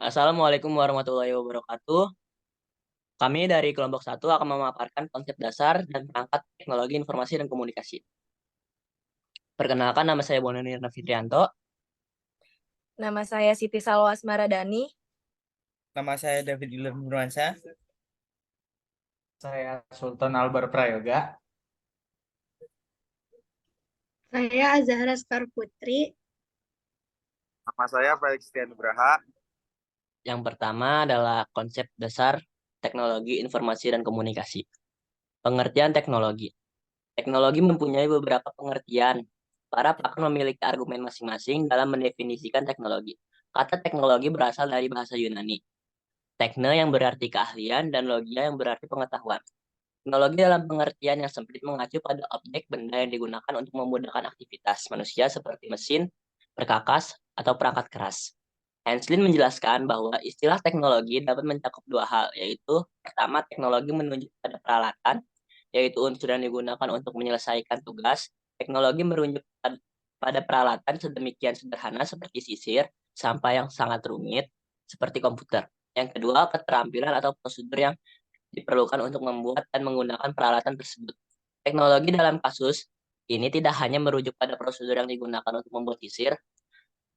Assalamualaikum warahmatullahi wabarakatuh. Kami dari kelompok satu akan memaparkan konsep dasar dan perangkat teknologi informasi dan komunikasi. Perkenalkan, nama saya Bonanir Fitrianto. Nama saya Siti Salwa Asmaradani. Nama saya David Ilham Nurwansyah. Saya Sultan Albar Prayoga. Saya Azahra Sekar Putri. Nama saya Felix Tian Nugraha. Yang pertama adalah konsep dasar teknologi informasi dan komunikasi. Pengertian teknologi. Teknologi mempunyai beberapa pengertian. Para pakar memiliki argumen masing-masing dalam mendefinisikan teknologi. Kata teknologi berasal dari bahasa Yunani. Tekne yang berarti keahlian dan logia yang berarti pengetahuan. Teknologi dalam pengertian yang sempit mengacu pada objek benda yang digunakan untuk memudahkan aktivitas manusia seperti mesin, perkakas, atau perangkat keras. Henslin menjelaskan bahwa istilah teknologi dapat mencakup dua hal, yaitu pertama, teknologi menunjuk pada peralatan, yaitu unsur yang digunakan untuk menyelesaikan tugas. Teknologi merujuk pada peralatan sedemikian sederhana seperti sisir, sampai yang sangat rumit seperti komputer. Yang kedua, keterampilan atau prosedur yang diperlukan untuk membuat dan menggunakan peralatan tersebut. Teknologi dalam kasus ini tidak hanya merujuk pada prosedur yang digunakan untuk membuat sisir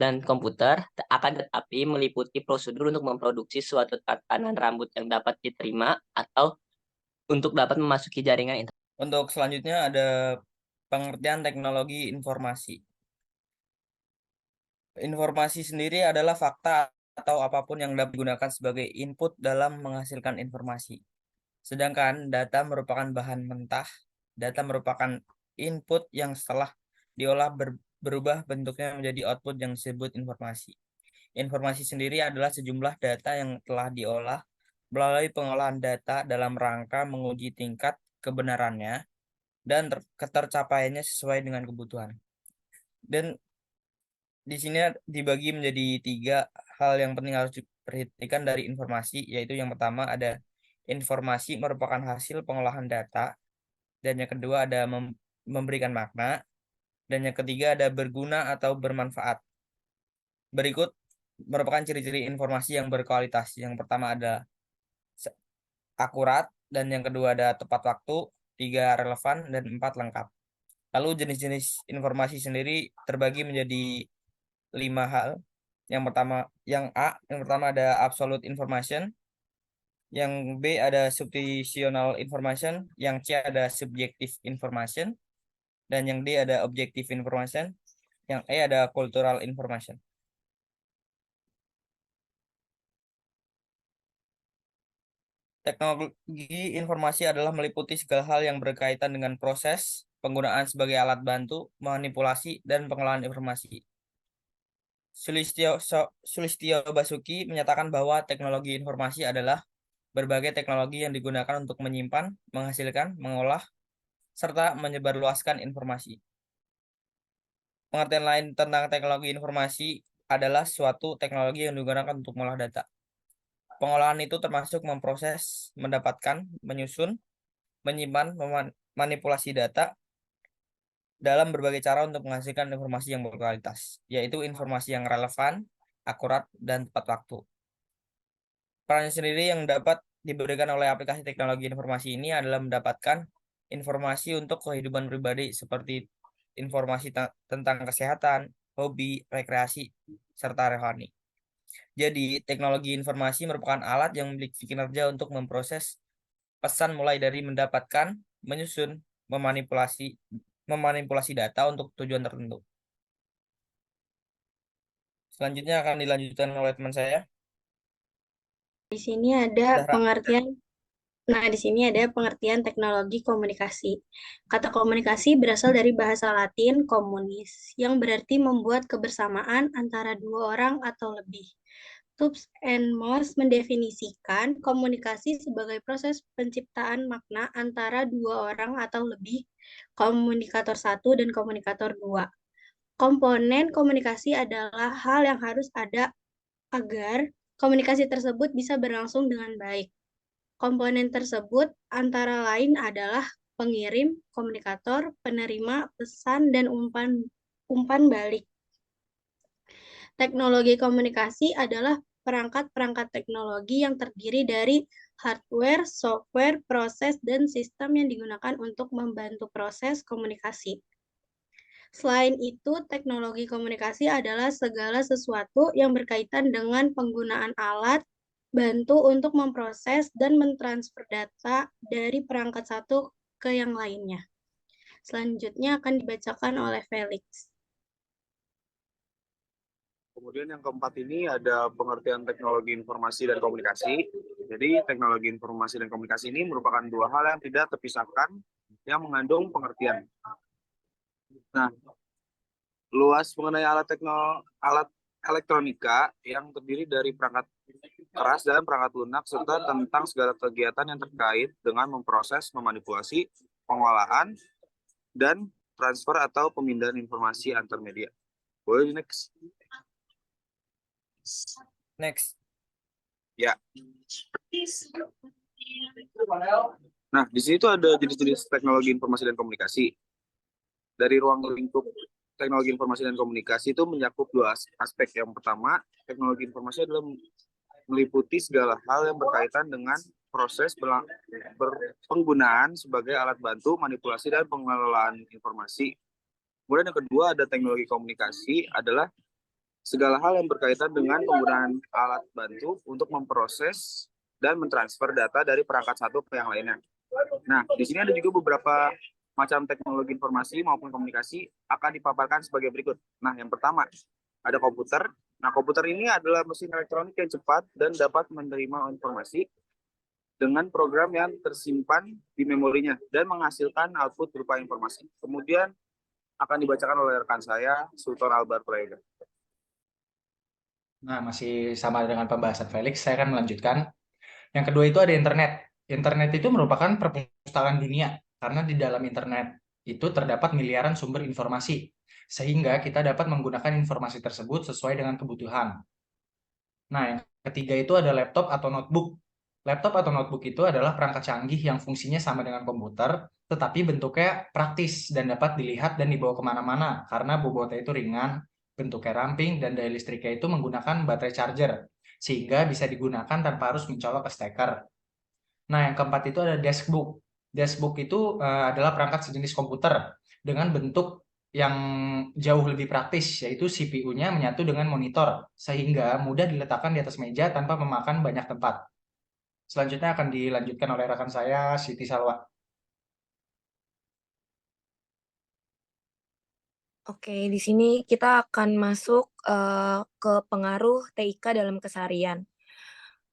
dan komputer, akan tetapi meliputi prosedur untuk memproduksi suatu tatanan rambut yang dapat diterima atau untuk dapat memasuki jaringan internet. Untuk selanjutnya ada pengertian teknologi informasi. Informasi sendiri adalah fakta atau apapun yang dapat digunakan sebagai input dalam menghasilkan informasi. Sedangkan data merupakan bahan mentah. Data merupakan input yang setelah diolah berubah bentuknya menjadi output yang disebut informasi. Informasi sendiri adalah sejumlah data yang telah diolah melalui pengolahan data dalam rangka menguji tingkat kebenarannya dan ketercapaiannya sesuai dengan kebutuhan. Dan di sini dibagi menjadi 3 hal yang penting harus diperhatikan dari informasi, yaitu yang pertama ada informasi merupakan hasil pengolahan data, dan yang kedua ada memberikan makna, dan yang ketiga ada berguna atau bermanfaat. Berikut merupakan ciri-ciri informasi yang berkualitas. Yang pertama ada akurat, dan yang kedua ada tepat waktu, 3 relevan, dan 4 lengkap. Lalu jenis-jenis informasi sendiri terbagi menjadi 5 hal. Yang pertama ada absolute information, yang B ada substitutional information, yang C ada subjective information, dan yang D ada objective information, yang E ada cultural information. Teknologi informasi adalah meliputi segala hal yang berkaitan dengan proses, penggunaan sebagai alat bantu, manipulasi, dan pengolahan informasi. Sulistyo Basuki menyatakan bahwa teknologi informasi adalah berbagai teknologi yang digunakan untuk menyimpan, menghasilkan, mengolah, serta menyebarluaskan informasi. Pengertian lain tentang teknologi informasi adalah suatu teknologi yang digunakan untuk mengolah data. Pengolahan itu termasuk memproses, mendapatkan, menyusun, menyimpan, memanipulasi data dalam berbagai cara untuk menghasilkan informasi yang berkualitas, yaitu informasi yang relevan, akurat, dan tepat waktu. Peran sendiri yang dapat diberikan oleh aplikasi teknologi informasi ini adalah mendapatkan informasi untuk kehidupan pribadi seperti informasi tentang kesehatan, hobi, rekreasi, serta rohani. Jadi, teknologi informasi merupakan alat yang memiliki kinerja untuk memproses pesan mulai dari mendapatkan, menyusun, memanipulasi data untuk tujuan tertentu. Selanjutnya akan dilanjutkan oleh teman saya. Di sini ada Zahra. di sini ada pengertian teknologi komunikasi. Kata komunikasi berasal dari bahasa Latin communis, yang berarti membuat kebersamaan antara dua orang atau lebih. Tubbs and Moss mendefinisikan komunikasi sebagai proses penciptaan makna antara dua orang atau lebih, komunikator satu dan komunikator dua. Komponen komunikasi adalah hal yang harus ada agar komunikasi tersebut bisa berlangsung dengan baik. Komponen tersebut antara lain adalah pengirim, komunikator, penerima pesan, dan umpan balik. Teknologi komunikasi adalah perangkat-perangkat teknologi yang terdiri dari hardware, software, proses, dan sistem yang digunakan untuk membantu proses komunikasi. Selain itu, teknologi komunikasi adalah segala sesuatu yang berkaitan dengan penggunaan alat bantu untuk memproses dan mentransfer data dari perangkat satu ke yang lainnya. Selanjutnya akan dibacakan oleh Felix. Kemudian yang keempat ini ada pengertian teknologi informasi dan komunikasi. Jadi teknologi informasi dan komunikasi ini merupakan dua hal yang tidak terpisahkan yang mengandung pengertian. Nah, luas mengenai alat elektronika yang terdiri dari perangkat keras dan perangkat lunak serta tentang segala kegiatan yang terkait dengan memproses, memanipulasi, pengolahan, dan transfer atau pemindahan informasi antar media. Boleh next? Next. Ya. Nah, di sini tuh ada jenis-jenis teknologi informasi dan komunikasi. Dari ruang lingkup teknologi informasi dan komunikasi itu mencakup dua aspek. Yang pertama, teknologi informasi adalah meliputi segala hal yang berkaitan dengan proses penggunaan sebagai alat bantu, manipulasi, dan pengelolaan informasi. Kemudian yang kedua ada teknologi komunikasi adalah segala hal yang berkaitan dengan penggunaan alat bantu untuk memproses dan mentransfer data dari perangkat satu ke yang lainnya. Nah, di sini ada juga beberapa macam teknologi informasi maupun komunikasi akan dipaparkan sebagai berikut. Nah, yang pertama ada komputer. Nah, komputer ini adalah mesin elektronik yang cepat dan dapat menerima informasi dengan program yang tersimpan di memorinya dan menghasilkan output berupa informasi. Kemudian akan dibacakan oleh rekan saya, Sultan Albar Prayoga. Nah, masih sama dengan pembahasan Felix, saya akan melanjutkan. Yang kedua itu ada internet. Internet itu merupakan perpustakaan dunia, karena di dalam internet itu terdapat miliaran sumber informasi, sehingga kita dapat menggunakan informasi tersebut sesuai dengan kebutuhan. Nah, yang ketiga itu ada laptop atau notebook. Laptop atau notebook itu adalah perangkat canggih yang fungsinya sama dengan komputer, tetapi bentuknya praktis dan dapat dilihat dan dibawa kemana-mana, karena bobotnya itu ringan, bentuknya ramping, dan daya listriknya itu menggunakan baterai charger, sehingga bisa digunakan tanpa harus mencolok ke steker. Nah, yang keempat itu ada deskbook. Deskbook itu adalah perangkat sejenis komputer dengan bentuk yang jauh lebih praktis, yaitu CPU-nya menyatu dengan monitor, sehingga mudah diletakkan di atas meja tanpa memakan banyak tempat. Selanjutnya akan dilanjutkan oleh rekan saya, Siti Salwa. Oke, di sini kita akan masuk ke pengaruh TIK dalam keseharian.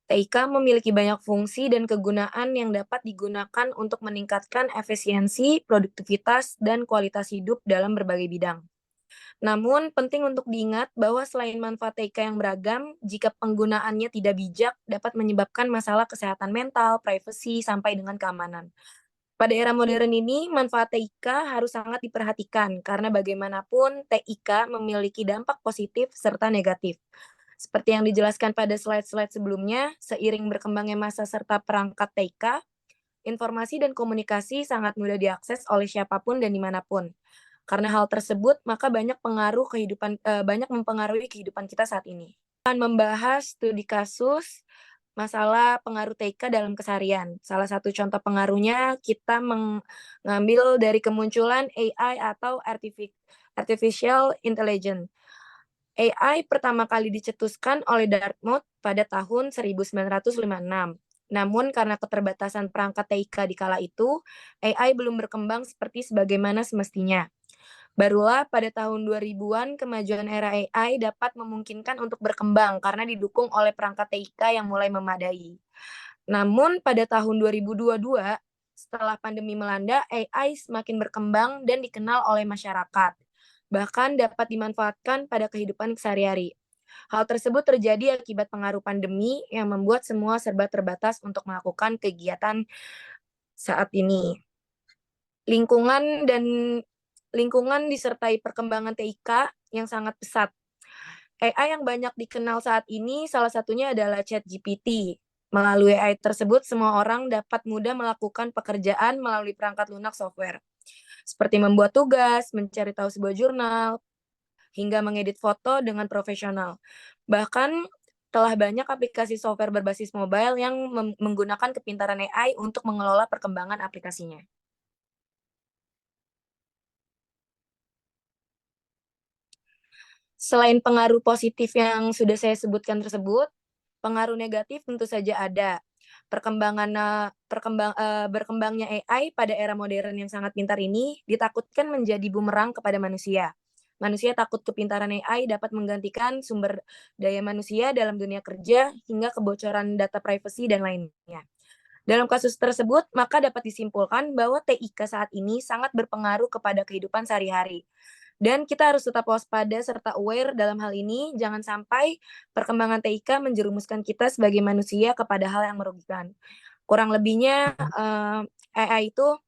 TIK memiliki banyak fungsi dan kegunaan yang dapat digunakan untuk meningkatkan efisiensi, produktivitas, dan kualitas hidup dalam berbagai bidang. Namun, penting untuk diingat bahwa selain manfaat TIK yang beragam, jika penggunaannya tidak bijak, dapat menyebabkan masalah kesehatan mental, privasi, sampai dengan keamanan. Pada era modern ini, manfaat TIK harus sangat diperhatikan karena bagaimanapun TIK memiliki dampak positif serta negatif. Seperti yang dijelaskan pada slide-slide sebelumnya, seiring berkembangnya masa serta perangkat TIK, informasi dan komunikasi sangat mudah diakses oleh siapapun dan dimanapun. Karena hal tersebut, maka banyak mempengaruhi kehidupan kita saat ini. Akan membahas studi kasus masalah pengaruh TIK dalam keseharian. Salah satu contoh pengaruhnya kita mengambil dari kemunculan AI atau Artificial Intelligence. AI pertama kali dicetuskan oleh Dartmouth pada tahun 1956. Namun karena keterbatasan perangkat TIK di kala itu, AI belum berkembang seperti sebagaimana semestinya. Barulah pada tahun 2000-an kemajuan era AI dapat memungkinkan untuk berkembang karena didukung oleh perangkat TIK yang mulai memadai. Namun pada tahun 2022, setelah pandemi melanda, AI semakin berkembang dan dikenal oleh masyarakat. Bahkan dapat dimanfaatkan pada kehidupan sehari-hari. Hal tersebut terjadi akibat pengaruh pandemi yang membuat semua serba terbatas untuk melakukan kegiatan saat ini. Lingkungan disertai perkembangan TIK yang sangat pesat. AI yang banyak dikenal saat ini salah satunya adalah ChatGPT. Melalui AI tersebut, semua orang dapat mudah melakukan pekerjaan melalui perangkat lunak software. Seperti membuat tugas, mencari tahu sebuah jurnal, hingga mengedit foto dengan profesional. Bahkan telah banyak aplikasi software berbasis mobile yang menggunakan kepintaran AI untuk mengelola perkembangan aplikasinya. Selain pengaruh positif yang sudah saya sebutkan tersebut, pengaruh negatif tentu saja ada. Berkembangnya AI pada era modern yang sangat pintar ini ditakutkan menjadi bumerang kepada manusia. Manusia takut kepintaran AI dapat menggantikan sumber daya manusia dalam dunia kerja hingga kebocoran data privasi dan lainnya. Dalam kasus tersebut, maka dapat disimpulkan bahwa TIK saat ini sangat berpengaruh kepada kehidupan sehari-hari. Dan kita harus tetap waspada serta aware dalam hal ini, jangan sampai perkembangan TIK menjerumuskan kita sebagai manusia kepada hal yang merugikan. Kurang lebihnya, AI itu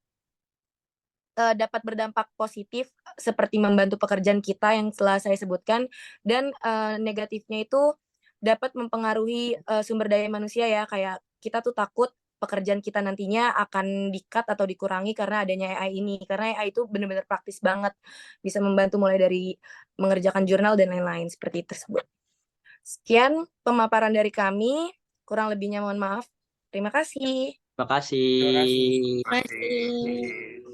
dapat berdampak positif seperti membantu pekerjaan kita yang telah saya sebutkan, dan negatifnya itu dapat mempengaruhi sumber daya manusia ya, kayak kita tuh takut pekerjaan kita nantinya akan di-cut atau dikurangi karena adanya AI ini. Karena AI itu benar-benar praktis banget, bisa membantu mulai dari mengerjakan jurnal dan lain-lain seperti tersebut. Sekian pemaparan dari kami, kurang lebihnya mohon maaf. Terima kasih. Terima kasih. Terima kasih. Terima kasih.